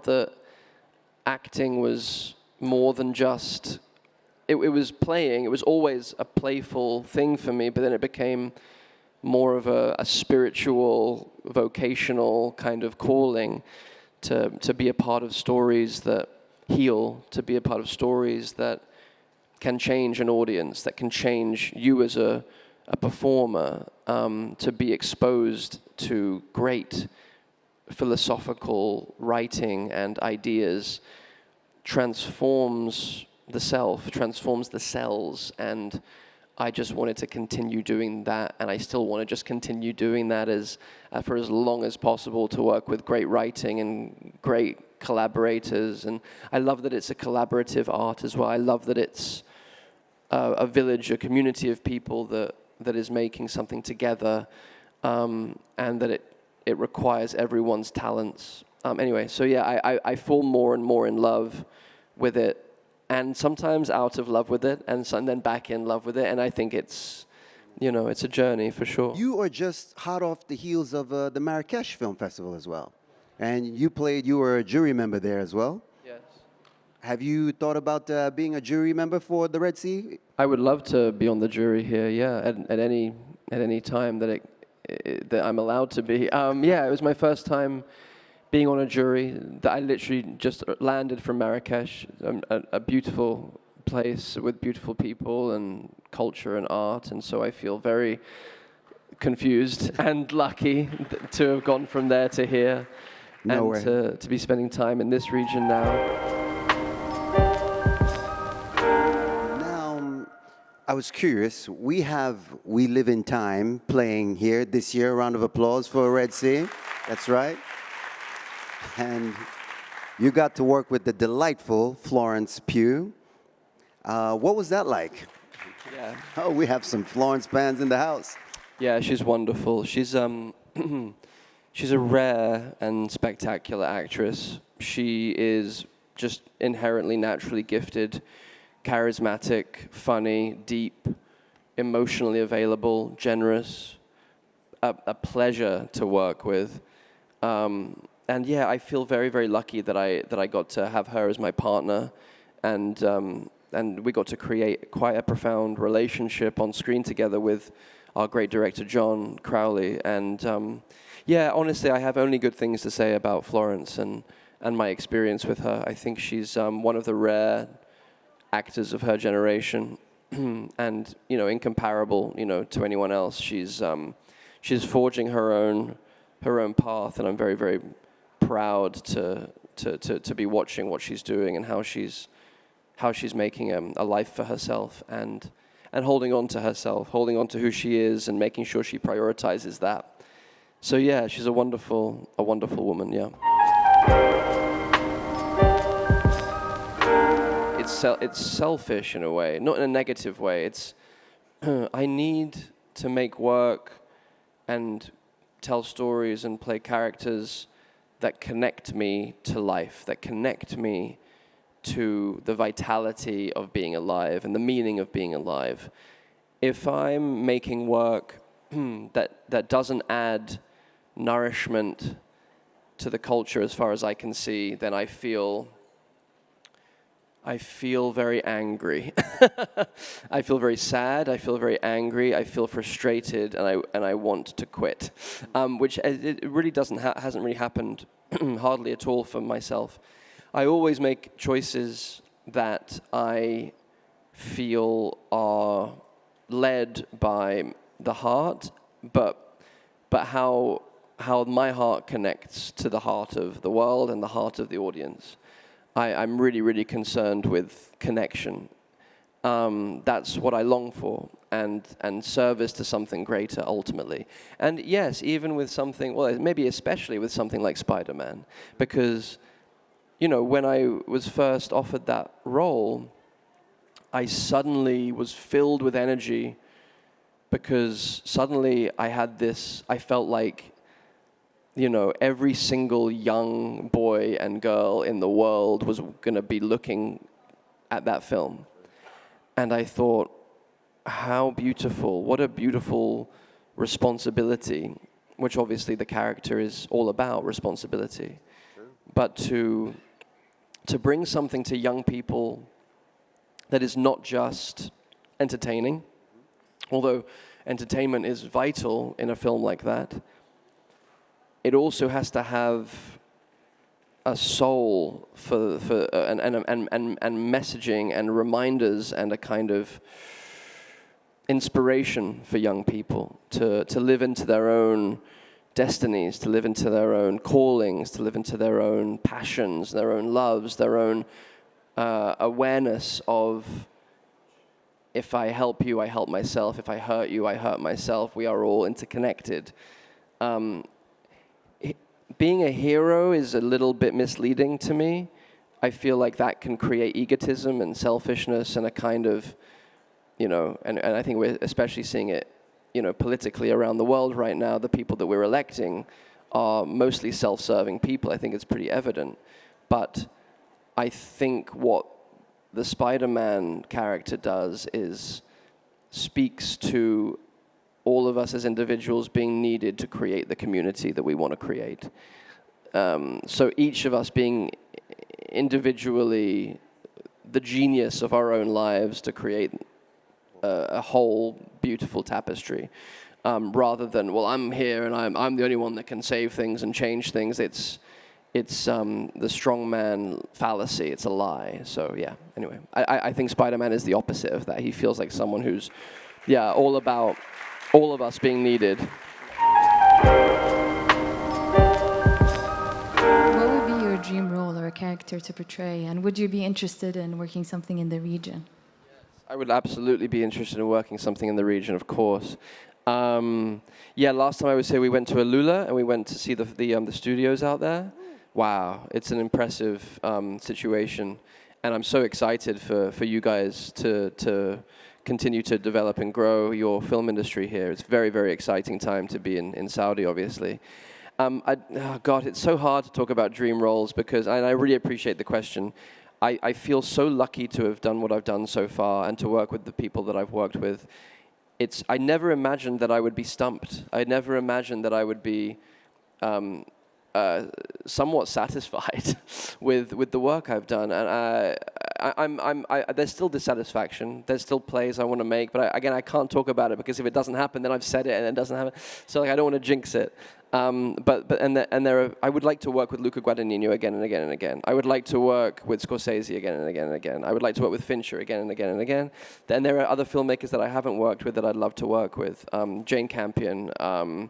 that acting was more than just, it was playing, it was always a playful thing for me, but then it became more of a spiritual, vocational kind of calling to be a part of stories that heal, to be a part of stories that can change an audience, that can change you as a performer, to be exposed to great philosophical writing and ideas transforms the self, transforms the cells, and I just wanted to continue doing that, and I still want to just continue doing that for as long as possible, to work with great writing and great collaborators. And I love that it's a collaborative art as well. I love that it's a village, a community of people that is making something together, and that it requires everyone's talents. Anyway, so yeah, I fall more and more in love with it, and sometimes out of love with it, and then back in love with it, and I think it's a journey for sure. You are just hot off the heels of the Marrakesh Film Festival as well, and you were a jury member there as well. Yes. Have you thought about being a jury member for the Red Sea? I would love to be on the jury here, yeah, at any time that I'm allowed to be. Yeah, it was my first time being on a jury. That I literally just landed from Marrakesh, a beautiful place with beautiful people and culture and art, and so I feel very confused and lucky to have gone from there to here, and to be spending time in this region now. Now, I was curious. We Live in Time playing here this year. A round of applause for Red Sea. That's right. And you got to work with the delightful Florence Pugh. What was that like? Yeah. Oh, we have some Florence fans in the house. Yeah, she's wonderful. She's she's a rare and spectacular actress. She is just inherently naturally gifted, charismatic, funny, deep, emotionally available, generous, a pleasure to work with. And yeah, I feel very, very lucky that I got to have her as my partner, and we got to create quite a profound relationship on screen together with our great director John Crowley. And yeah, honestly, I have only good things to say about Florence and my experience with her. I think she's one of the rare actors of her generation, and incomparable, to anyone else. She's forging her own path, and I'm very, very proud to be watching what she's doing and how she's making a life for herself, and holding on to herself, holding on to who she is, and making sure she prioritizes that. So yeah, she's a wonderful woman. Yeah. It's selfish in a way, not in a negative way. It's I need to make work and tell stories and play characters that connect me to life, that connect me to the vitality of being alive and the meaning of being alive. If I'm making work that doesn't add nourishment to the culture as far as I can see, then I feel very angry. I feel very sad, I feel very angry, I feel frustrated, and I want to quit. Which it really hasn't really happened hardly at all for myself. I always make choices that I feel are led by the heart, but how my heart connects to the heart of the world and the heart of the audience. I'm really, really concerned with connection. That's what I long for, and service to something greater ultimately. And yes, even with something, well, maybe especially with something like Spider-Man, because, when I was first offered that role, I suddenly was filled with energy, because suddenly I felt like, every single young boy and girl in the world was going to be looking at that film. And I thought, how beautiful, what a beautiful responsibility, which obviously the character is all about, responsibility. but to bring something to young people that is not just entertaining, although entertainment is vital in a film like that. It also has to have a soul and messaging and reminders and a kind of inspiration for young people to live into their own destinies, to live into their own callings, to live into their own passions, their own loves, their own awareness of, if I help you, I help myself. If I hurt you, I hurt myself. We are all interconnected. Being a hero is a little bit misleading to me. I feel like that can create egotism and selfishness and a kind of, and I think we're especially seeing it, politically around the world right now. The people that we're electing are mostly self-serving people. I think it's pretty evident. But I think what the Spider-Man character does is speaks to all of us as individuals being needed to create the community that we want to create. So each of us being individually the genius of our own lives to create a whole beautiful tapestry, rather than, well, I'm here and I'm the only one that can save things and change things. It's the strongman fallacy. It's a lie. So yeah. Anyway, I think Spider-Man is the opposite of that. He feels like someone who's, all about all of us being needed. What would be your dream role or a character to portray, and would you be interested in working something in the region? I would absolutely be interested in working something in the region, of course. Last time I was here, we went to Alula and we went to see the studios out there. Wow, it's an impressive situation, and I'm so excited for you guys to continue to develop and grow your film industry here. It's a very, very exciting time to be in Saudi, obviously. God, it's so hard to talk about dream roles because, and I really appreciate the question. I feel so lucky to have done what I've done so far and to work with the people that I've worked with. I never imagined that I would be stumped. I never imagined that I would be somewhat satisfied with the work I've done, and there's still dissatisfaction. There's still plays I want to make, but I can't talk about it because if it doesn't happen, then I've said it and it doesn't happen. So I don't want to jinx it. I would like to work with Luca Guadagnino again and again and again. I would like to work with Scorsese again and again and again. I would like to work with Fincher again and again and again. Then there are other filmmakers that I haven't worked with that I'd love to work with. Jane Campion, Paul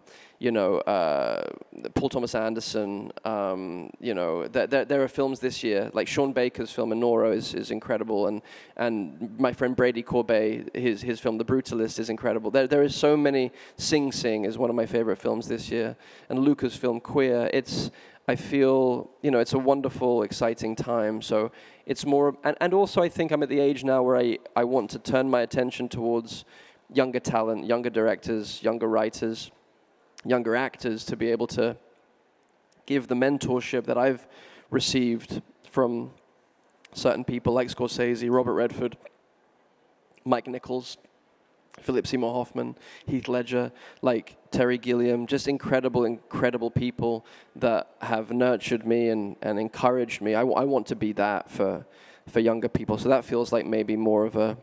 Thomas Anderson. There are films this year, like Sean Baker's film Anora is incredible, and my friend Brady Corbet, his film The Brutalist is incredible. There is so many. Sing Sing is one of my favorite films this year, and Luca's film Queer. I feel, it's a wonderful, exciting time. So it's more, and also I think I'm at the age now where I want to turn my attention towards younger talent, younger directors, younger writers, younger actors, to be able to give the mentorship that I've received from certain people like Scorsese, Robert Redford, Mike Nichols, Philip Seymour Hoffman, Heath Ledger, like Terry Gilliam, just incredible people that have nurtured me and encouraged me. I want to be that for younger people. So that feels like maybe more of a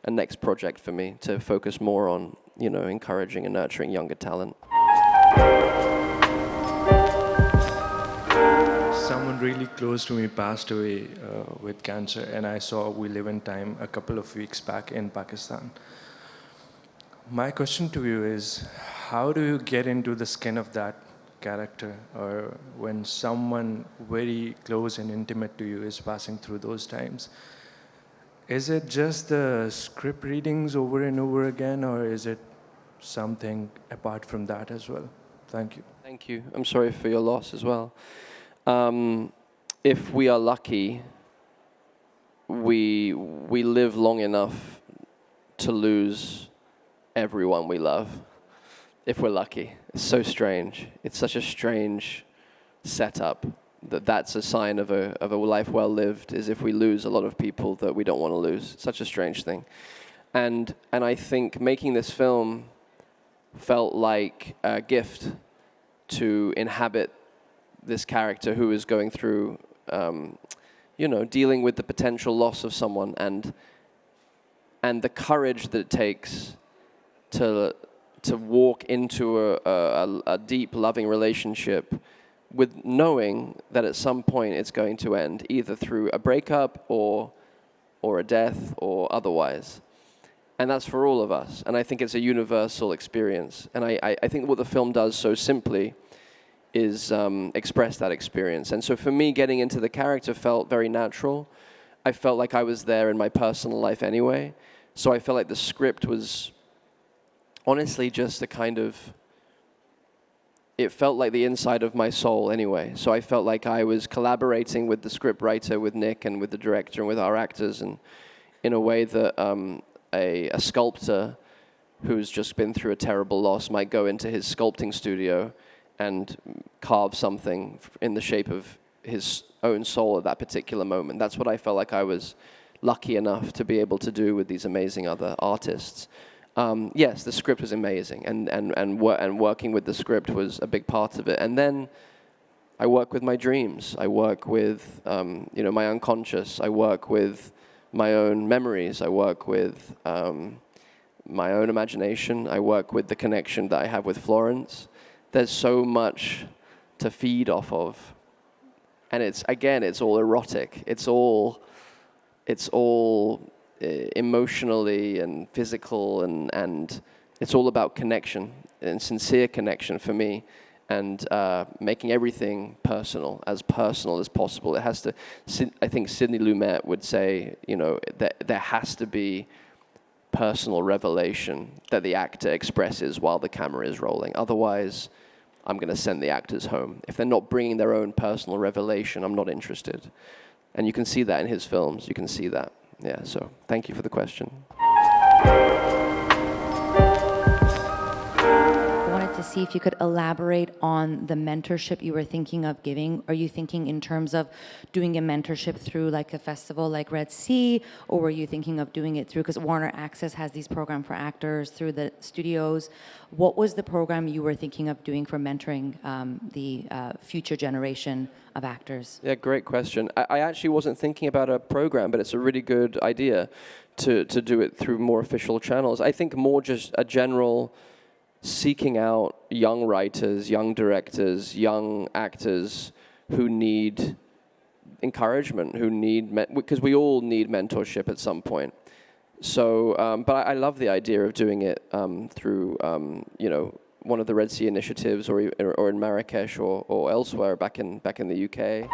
next project for me, to focus more on, encouraging and nurturing younger talent. Someone really close to me passed away with cancer, and I saw We Live in Time a couple of weeks back in Pakistan. My question to you is, how do you get into the skin of that character, or when someone very close and intimate to you is passing through those times? Is it just the script readings over and over again, or is it something apart from that as well? Thank you. Thank you. I'm sorry for your loss as well. If we are lucky, we live long enough to lose everyone we love. If we're lucky. It's so strange. It's such a strange setup that's a sign of a life well lived, is if we lose a lot of people that we don't want to lose. Such a strange thing. And I think making this film felt like a gift to inhabit this character who is going through, dealing with the potential loss of someone, and the courage that it takes to walk into a deep, loving relationship with knowing that at some point it's going to end, either through a breakup or a death or otherwise. And that's for all of us. And I think it's a universal experience. And I think what the film does so simply is express that experience. And so for me, getting into the character felt very natural. I felt like I was there in my personal life anyway. So I felt like the script was honestly just a kind of, it felt like the inside of my soul anyway. So I felt like I was collaborating with the script writer, with Nick, and with the director, and with our actors, and in a way that a sculptor who's just been through a terrible loss might go into his sculpting studio and carve something in the shape of his own soul at that particular moment. That's what I felt like I was lucky enough to be able to do with these amazing other artists. Yes, the script was amazing, and working with the script was a big part of it. And then I work with my dreams. I work with my unconscious. I work with my own memories. I work with my own imagination. I work with the connection that I have with Florence. There's so much to feed off of, and it's all erotic. It's all emotionally and physical, and it's all about connection and sincere connection for me, and making everything personal as possible. It has to. I think Sidney Lumet would say, that there has to be personal revelation that the actor expresses while the camera is rolling. Otherwise, I'm going to send the actors home. If they're not bringing their own personal revelation, I'm not interested. And you can see that in his films. You can see that. Yeah, so thank you for the question. I wanted to see if you could elaborate on the mentorship you were thinking of giving. Are you thinking in terms of doing a mentorship through like a festival like Red Sea, or were you thinking of doing it through, because Warner Access has these programs for actors through the studios. What was the program you were thinking of doing for mentoring the future generation of actors? Yeah, great question. I actually wasn't thinking about a program, but it's a really good idea to do it through more official channels. I think more just a general seeking out young writers, young directors, young actors who need encouragement, because we all need mentorship at some point. So, but I love the idea of doing it through, one of the Red Sea initiatives, or in Marrakesh or elsewhere back in the UK.